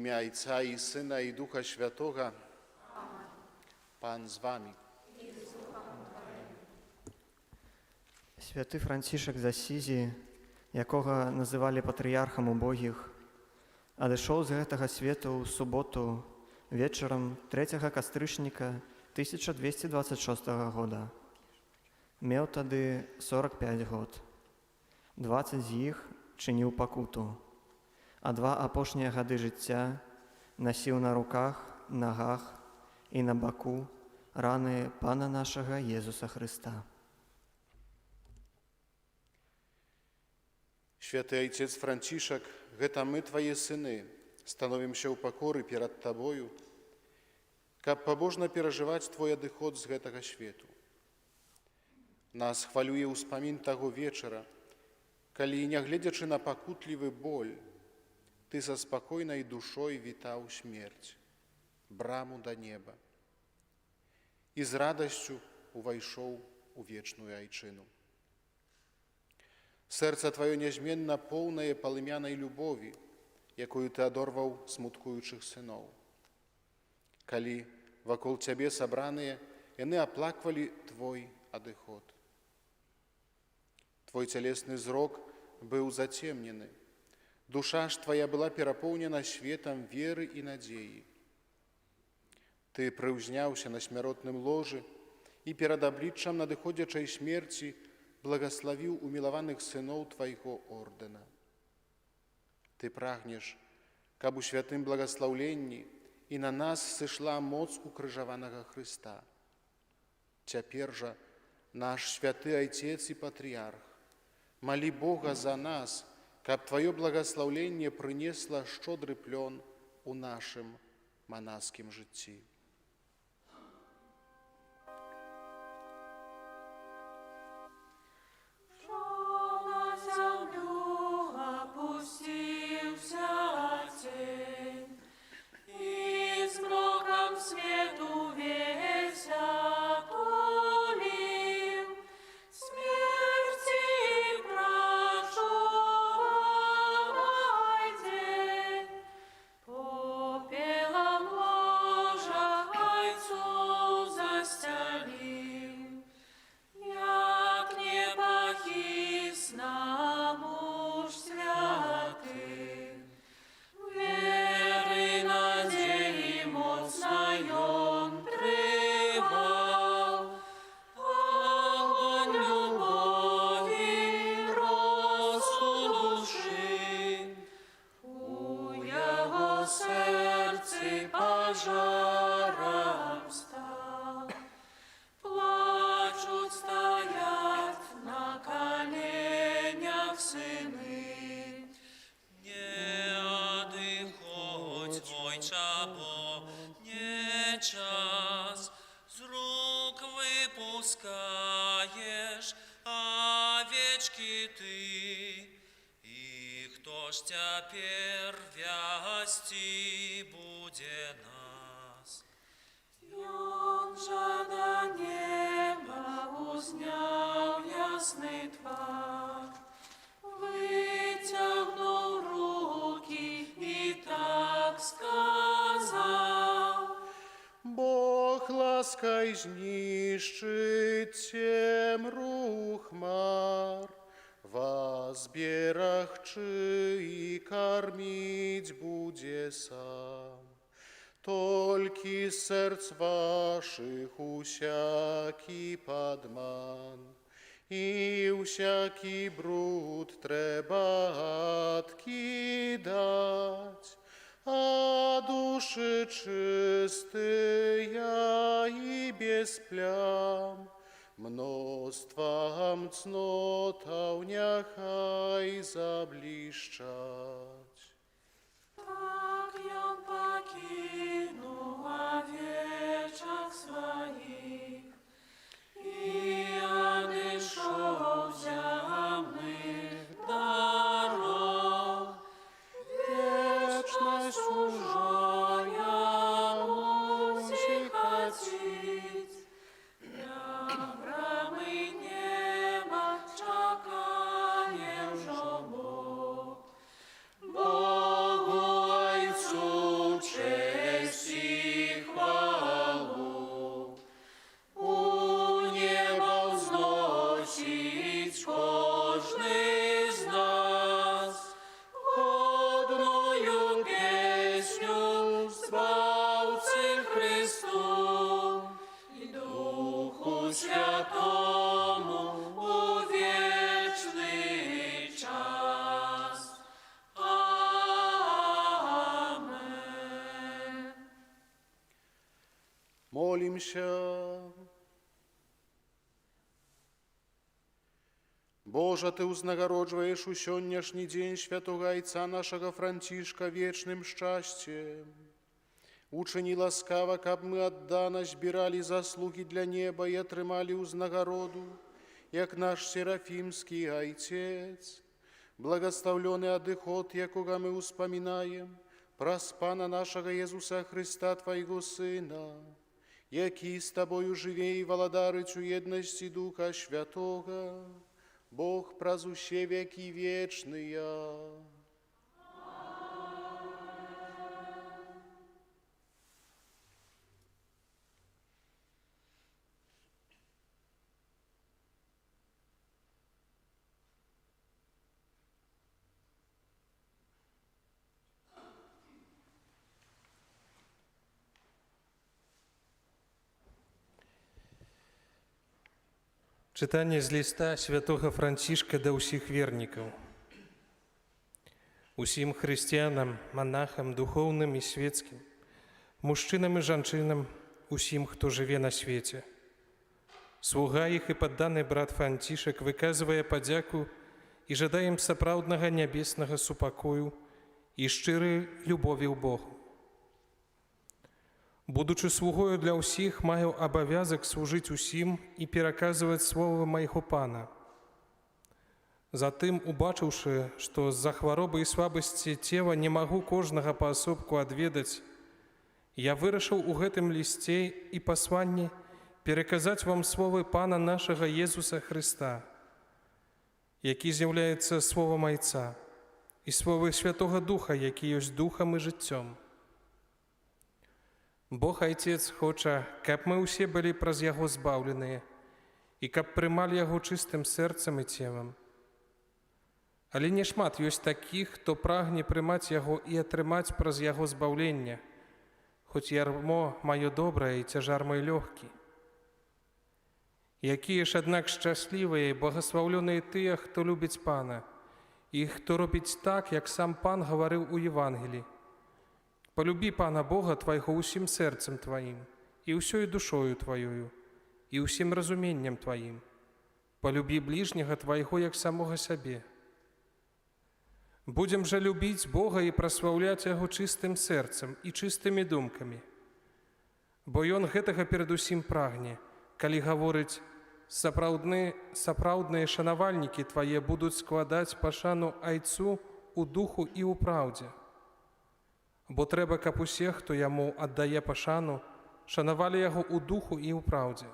imię Ojca i Syna i Ducha Świętego. Pan z wami. Святы Францішак з Асізі, якога называлі патрыярхам убогіх, адышоў з гэтага свету ў суботу вечарам 3 кастрычніка 1226 года. Меў тады 45 год. 20 з іх чыніў пакуту, а 2 апошнія гады жыцця насіў на руках, нагах і на баку раны Пана нашага Езуса Хrysta. Święty Ojciec Franciszek, гэта my, Twoje syny, становимся ў пакоры перад Табою, каб пабожна перажываць Твой адыход з гэтага свету. Нас хвалюе ўспамін таго вечара, калі, нягледзячы на пакутлівы боль, Ты са спакойнай душой вітаў смерць, браму да неба, і з радасцю увайшоў у вечную айчыну. Сэрца Тваё нязменна поўнае палымянай любові, якую Ты адорваў смуткуючых сыноў. Калі вакол Цябе сабраныя, яны аплаквалі Твой адыход. Твой цялесны зрок быў зацемнены. Душа ж Твая была перапоўнена светам веры і надзеі. Ты прыўзняўся на смяротным ложы і перад абліччам надыходзячай смерці благаславіў умілаваных сыноў Твайго ордэна. Ты прагнеш, каб у святым благаслаўленні і на нас сышла моц укрыжаванага Хрыста. Цяпер жа наш святы Айцец і патрыярх, малі Бога за нас, каб Тваё благаслаўленне прынесла шчодры плён у нашым манаскім жыцці. Час з рук выпускаешь овечки ты, и кто ж теперь вести будет нас? Он же до неба узнял ясный твар, вытягнул руки и так сказал: Бог лаской знищит темру хмар, вас берагчы и кормить буде сам. Толькі сэрц ваших усякі падман і усякі бруд трэба адкідаць, а души чистыя и без плям мноством цнотаў няхай заблішчаць. Так ён покинул овечек своих и одышоў зямных дорог. Вечность ужо яму зіхаціць, на брамы неба чакае ўжо Бог. Богу Айцу Христу и Духу Святому у вечный час. Amen. Молимся. Божа, Ты узнагароджваеш у сённяшні дзень святого айца нашага Францішка вечным шчасцем. Учыні ласкава, каб мы аддана збіралі заслугі для неба і атрымалі ўзнагароду, як наш серафімскі айцец. Благословленный адыход, якога мы успамінаем, праз Пана нашага Езуса Христа, Твайго Сына, які з Табою жыве і валадарыць у еднасці Духа Святога, Бог праз усе векі вечныя. Чытанне з ліста святога Францішка да ўсіх вернікаў. Усім хрысціянам, манахам, духоўным і свецкім, мужчынам і жанчынам, усім, хто жыве на свеце. Слуга іх і падданы брат Францішак выказвае падзяку і жадае ім сапраўднага нябеснага супакою і шчырай любові ў Богу. Будучы слугою для ўсіх, маю абавязак служыць усім і пераказваць словы майго Пана. Затым, убачыўшы, што з-за хваробы і слабасці цела не магу кожнага паасобку адведаць, я вырашыў у гэтым лісце і пасланні пераказаць вам словы Пана нашага Езуса Христа, які з'яўляецца словам Айца, і словы Святога Духа, які ёсць духам і жыццём. Бог Айцец хоча, каб мы ўсе былі праз Яго збаўленыя і каб прымалі Яго чыстым сэрцам і целам. Але не шмат ёсць такіх, хто прагне прымаць Яго і атрымаць праз Яго збаўлення, хоць ярмо маё добрае і цяжар мой лёгкі. Якія ж, аднак, шчаслівыя і благаслаўлёныя тыя, хто любіць Пана, і хто робіць так, як сам Пан гаварыў у Евангеліі. Полюбі Пана Бога Твайго усім сэрцам Тваім, і ўсёй душою Тваёю, і ўсім разуменнем Тваім. Полюбі бліжняга Твайго, як самога сябе. Будзем жа любіць Бога і праслаўляць Яго чыстым сэрцам і чыстымі думкамі. Бо Ён гэтага перадусім прагне, калі гаворыць: сапраўдныя шанавальнікі Твае будуць складаць пашану Айцу у духу і ў праўдзе. Бо трэба, каб усе, хто Яму аддае пашану, шанавалі Яго ў духу і ў праўдзе.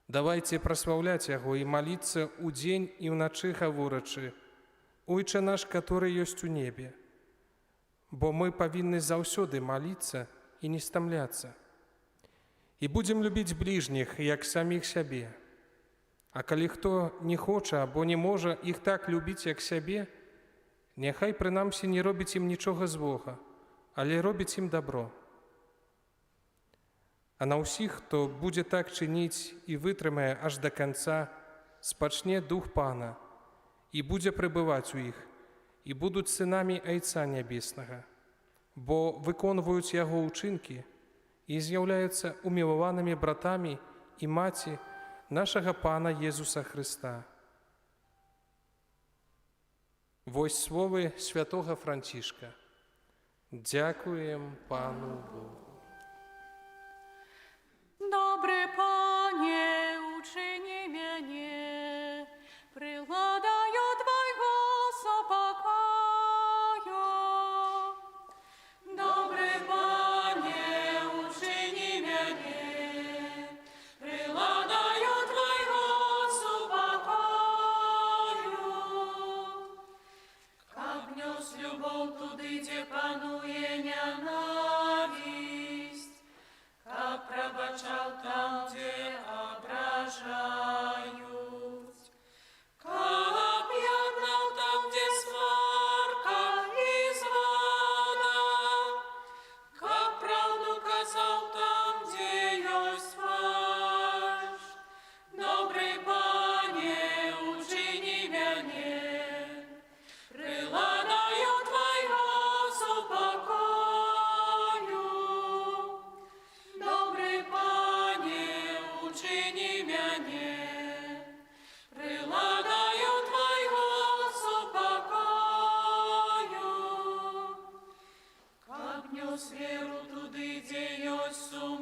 Давайце праслаўляць Яго і маліцца ўдзень і ўначы, гаворачы: «Ойча наш, который ёсць у небе». Бо мы павінны заўсёды маліцца і не стамляцца. І будзем любіць бліжніх, як саміх сябе. А калі хто не хоча або не можа іх так любіць, як сябе, няхай прынамсі не робіць ім нічога злога, але робіць ім дабро. А на ўсіх, хто будзе так чыніць і вытрымае аж да канца, спачне дух Пана і будзе прыбываць у іх, і будуць сынамі Айца Нябеснага, бо выконваюць Яго ўчынкі і з'яўляюцца умілаванымі братамі і маці нашага Пана Езуса Христа. Вось словы святога Францішка. Дзякуем Пану Богу. Добрый Пане, учини меня, приладаю Твоего сопокою. Добрый Пане, учини меня, приладаю Твоего сопокою. Как нес любовь туды, где пануе ненависть,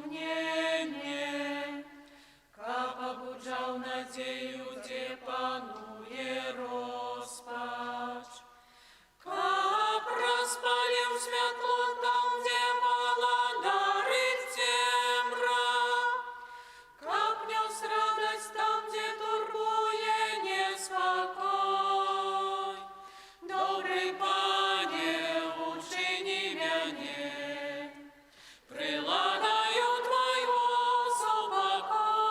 сумнение, как побуджал надею, где пануе роспач, как распалил светло там, где володарит темра, как нес радость там, где турбуе неспокой. Добрый Пане, учини мяне, приладаю Твоего супокою.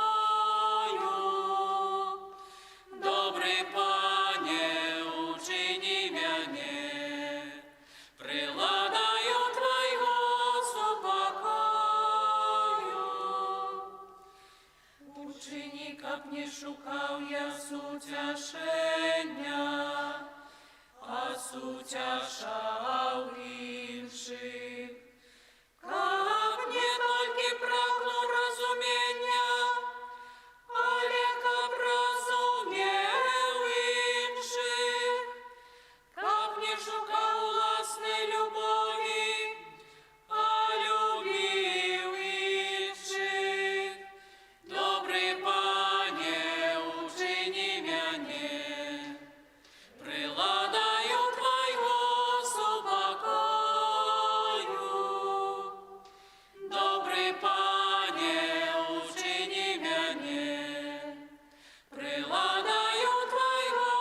Добрый Пане, учини мяне, приладаю Твоего супокою. Учини, как не шукал я сутяшення, а сутяшал інших. Как не толькі прагну разумення, але каб разумеў іншых. Как не шукаў уласнай любові, а любіў іншых. Добрый Пане, учини мяне, приладаю Твоего супокою. Добрый Пане, учини мяне, приладаю Твоего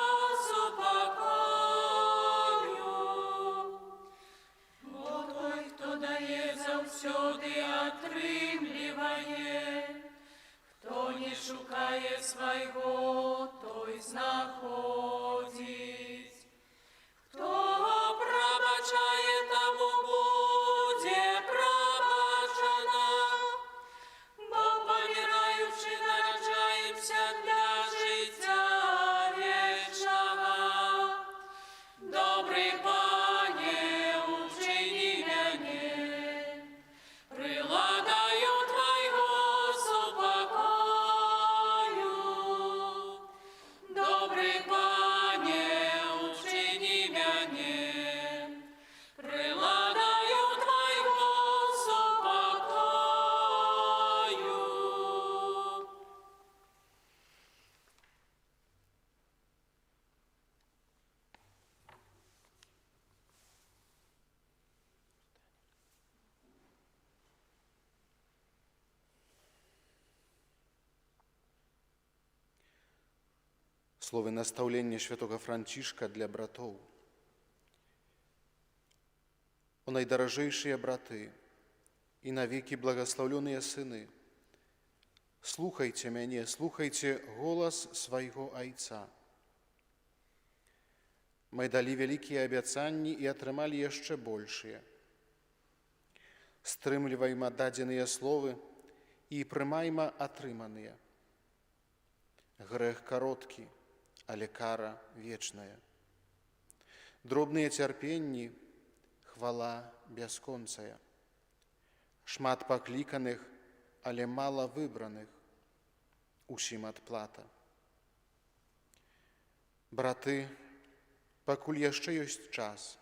супокою. Бо той, хто дає, заўсёды атрымлівае, хто не шукае свайго, той знаходзіць. Хто прабачае, таму будзе прабачана, бо паміраючы нараджаемся для жыцця вечнага. Добрый Пане, учини мяне, приладаю Твоего супокою. Добрый Пане, учини мяне, приладаю Твоего супокою. Словы наставлення святого Францішка для братоў. О найдаражэйшыя браты і навекі благаслаўлёныя сыны, слухайце мяне, слухайце голас свайго Айца. Мы далі вялікія абяцанні і атрымалі яшчэ большыя. Стрымлівайма дадзеныя словы і прымайма атрыманыя. Грэх кароткі, але кара вечная. Дробныя цярпенні, хвала бясконцая. Шмат пакліканых, але мала выбраных, усім адплата. Браты, пакуль яшчэ ёсць час,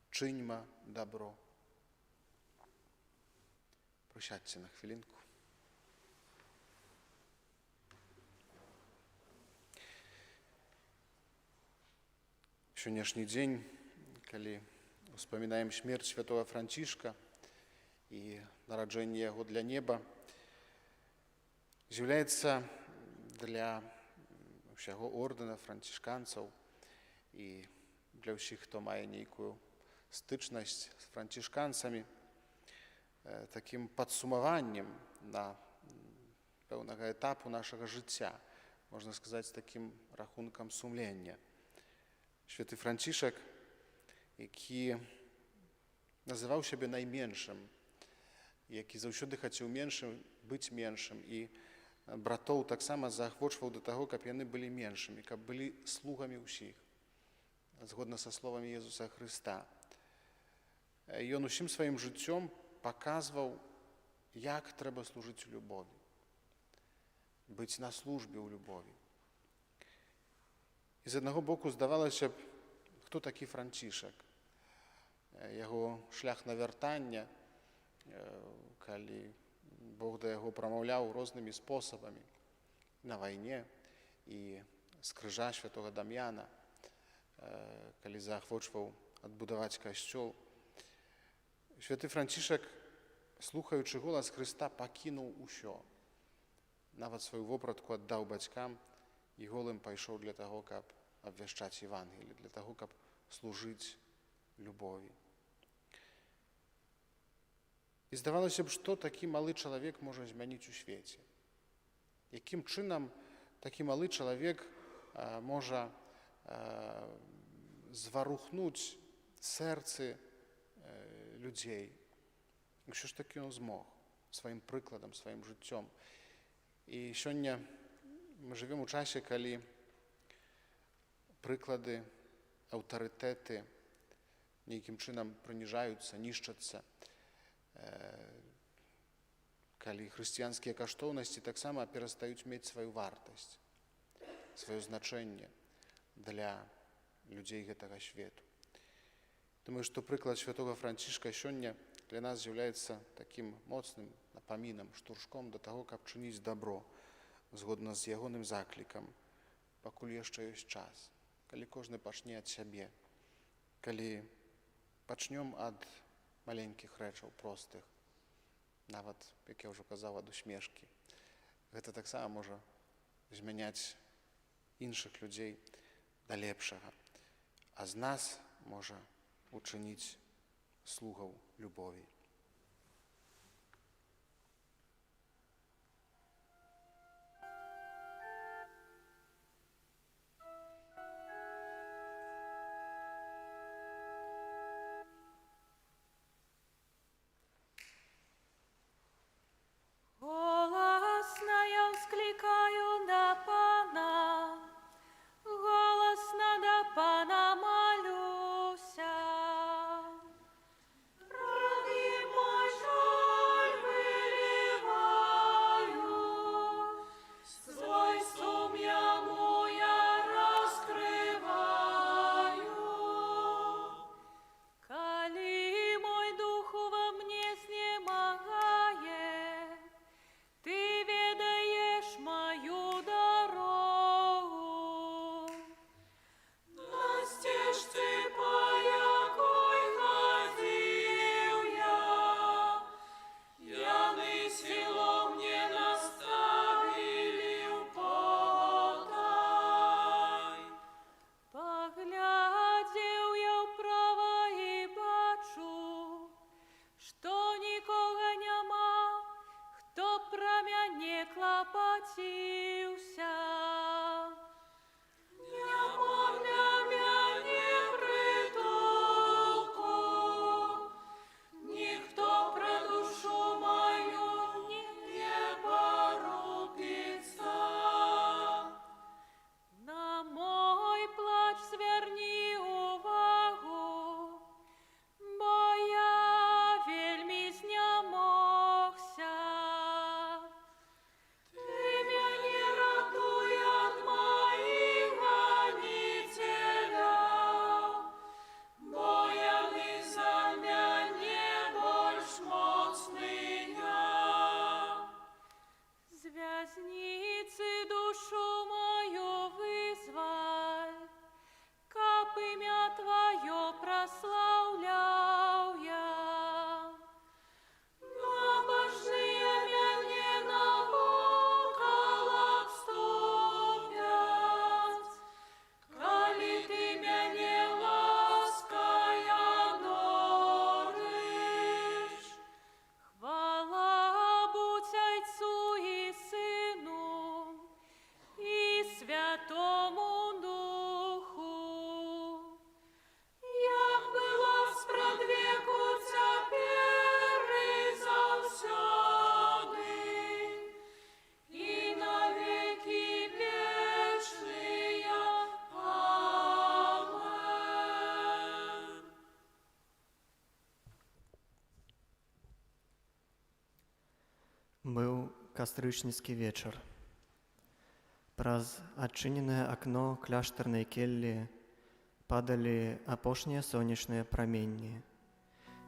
чыньма дабро. Прысядьце на хвілінку. Сённяшні дзень, калі успамінаем смерць святого Францішка і нараджэнне яго для неба, з'яўляецца для ўсяго ордэна францішканцаў і для ўсіх, хто мае нейкую стычнасць з францішканцамі, такім падсумаваннем на пэўнага этапу нашага жыцця, можна сказаць, такім рахункам сумлення. Święty Franciszek, які называў сябе найменшым, які заўсёды хацеў быць меншым, і братоў таксама заахвочваў да таго, каб яны былі меншымі, каб былі слугамі ўсіх, згодна са словамі Езуса Хрыста. Ён усім сваім жыццём паказваў, як трэба служыць у любові, быць на службе ў любові. І з аднаго боку здавалася б, хто такі Францішак? Яго шлях навяртання, калі Бог да яго прамаўляў рознымі спосабамі на вайне і з крыжа святога Дам'яна, калі заахвочваў адбудаваць касцёл. Святы Францішак, слухаючы голас Хрыста, пакінуў усё. Нават сваю вопратку аддаў бацькам і голым пайшоў для таго, каб абвяшчаць Евангелие, для таго, каб служыць любові. І здавалося б, што такі малы чалавек можа змяніць у свеце? Якім чынам такі малы чалавек можа зварухнуць сэрцы людзей? Усё ж такі ён змог сваім прыкладам, сваім жыццём. І сёння мы жывем у часе, калі прыклады, аўтарытэты нейкім чынам прыніжаюцца, нішчацца, калі хрысціянскія каштоўнасці таксама перастаюць мець сваю вартасць, сваё значэнне для людзей гэтага свету. Думаю, што прыклад святога Францішка сёння для нас з'яўляецца такім моцным напамінам, штуршком да таго, каб чыніць дабро згодна з ягоным заклікам, пакуль яшчэ ёсць час, калі кожны пачне ад сябе, калі пачнём ад маленькіх рэчаў простых, нават, як я ўжо казаў, ад усмешкі. Гэта таксама можа змяняць іншых людзей да лепшага, а з нас можа учыніць слугаў любові. Голосно я вскликаю на Пана, голосно до Пана молюся. Ради мой жаль выливаю, свой сум ему я раскрываю. Коли мой дух во мне снемогает, ты ведаешь мою дорогу. На стежце, по якой ходил яны село мне наставили в потай. Поглядел я вправо и бачу, что никого нема, хто про мяне клопотился. Нема для мяне притулку, ніхто про душу мою не порупится. На мой плач зверні увагу, бо я вельмі знямогся. Ты мяне ратуй ад маіх ганителяў, бо яны за мяне больш моцныя. З вязніцы душу мою вызваль, каб імя Тваё праслаўляў я. Набожныя мяне навокал абступяць, калі ты мяне ласкай адорыш. Хвала будь Отцу і Сыну і Святому Духу, як было спрадвеку, цяпер і заўсёды, і на векі вечныя. Амен. Быў кастрычніцкі вечар. Праз адчыненае акно кляштарнай келлі падалі апошнія сонечныя праменні,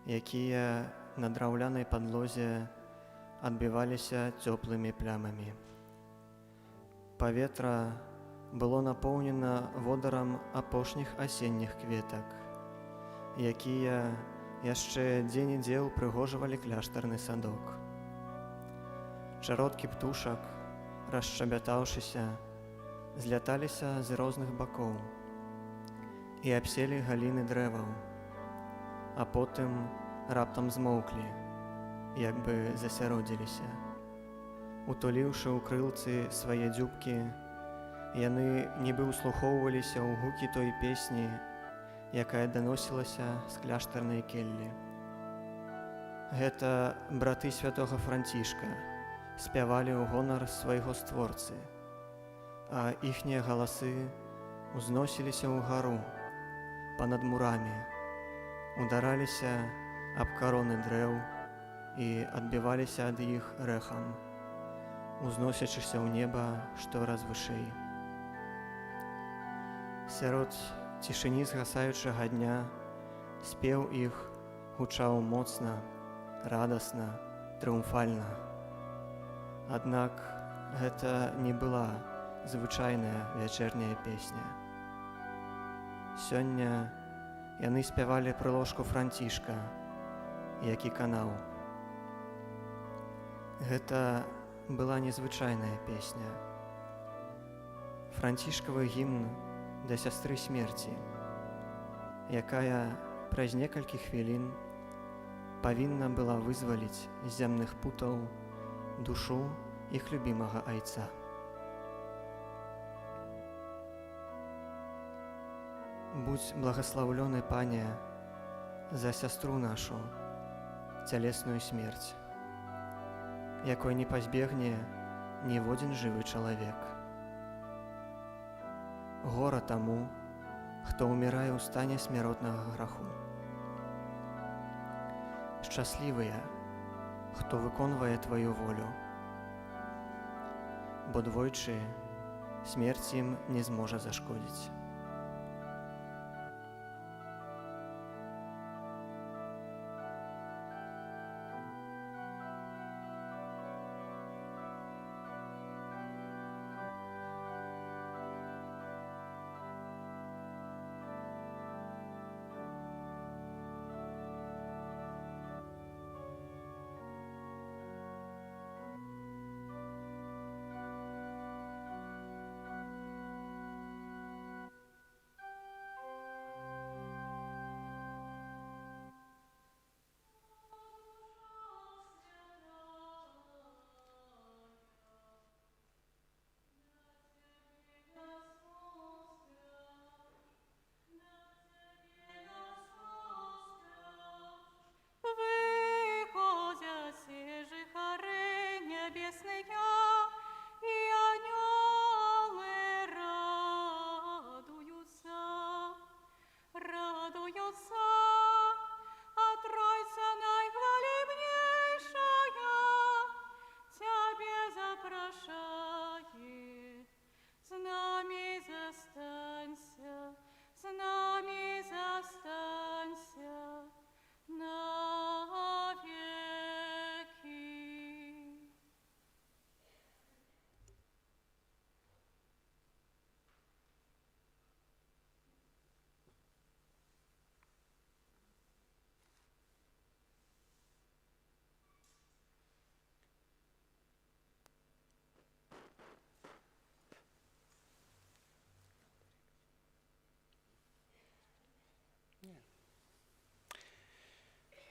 якія на драўлянай падлозе адбіваліся цёплымі плямамі. Паветра было напоўнена водарам апошніх асенніх кветак, якія яшчэ дзе-нідзе ўпрыгожвалі кляштарны садок. Чародкі птушак, расшчабятаўшыся, зляталіся з розных бакоў і абселі галіны дрэваў, а потым раптам змоўклі, як бы засяродзіліся. Утуліўшы ў крылцы свае дзюбкі, яны нібы ўслухоўваліся ў гукі той песні, якая даносілася з кляштарнай келлі. Гэта браты святога Францішка спявалі ў гонар свайго створцы, а іхнія галасы узносіліся ўгару панад мурамі, удараліся аб кароны дрэў і адбіваліся ад іх рэхам, узносячыся ў неба штораз вышэй. Сярод цішыні згасаючага дня спеў іх гучаў моцна, радасна, трыумфальна. Аднак гэта не была звычайная вячэрняя песня. Сёння яны спявалі прыложку Францішка, які канаў. Гэта была незвычайная песня. Францішкавы гімн да сястры смерці, якая праз некалькі хвілін павінна была вызваліць з зямных путаў душу іх любімага айца. Будь благаслаўлёны, Пане, за сястру нашу, цялесную смерць, якой не пазбегне ніводзін жывы чалавек. Гора таму, хто ўмірае ў стане смяротнага граху. Шчаслівыя, хто выконвае Тваю волю, бо двойчы смерць ім не зможа зашкодзіць.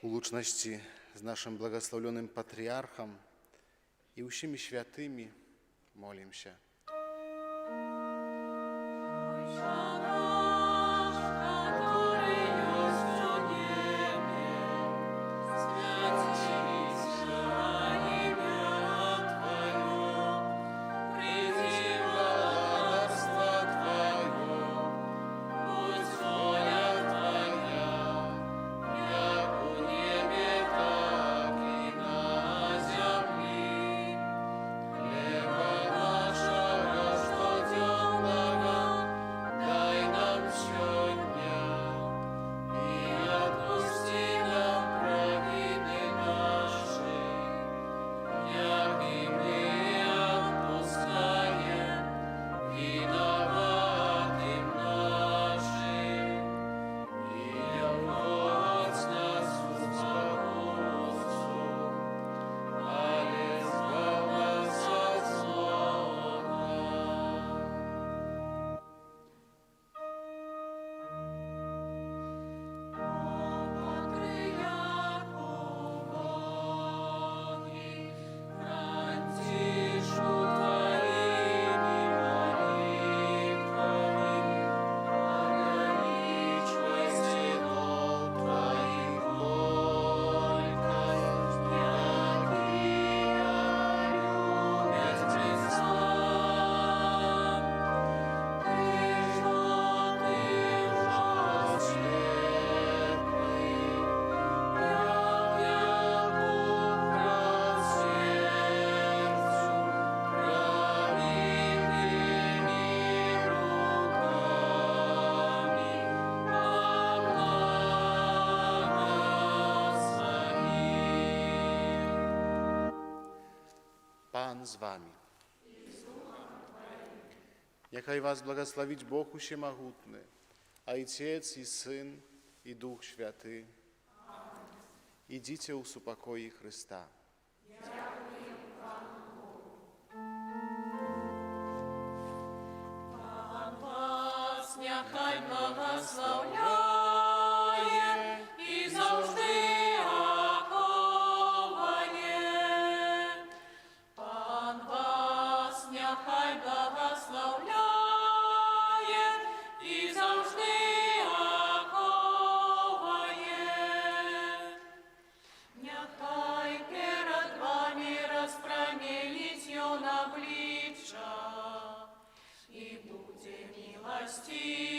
У лучнасці з нашым благаслаўлёным патрыярхам і ўсімі святымі молімся. Дай Pan z wami. Niechaj was błogosławić Bóg Wszechmogutny, Ojciec i Syn i Duch Święty. Idźcie u supokoi Chrysta. Вас нехай благословляє і завжди аховає. Пан вас нехай благословляє і завжди аховає. Нехай перед вами розпромінить його обличчя, и буде милости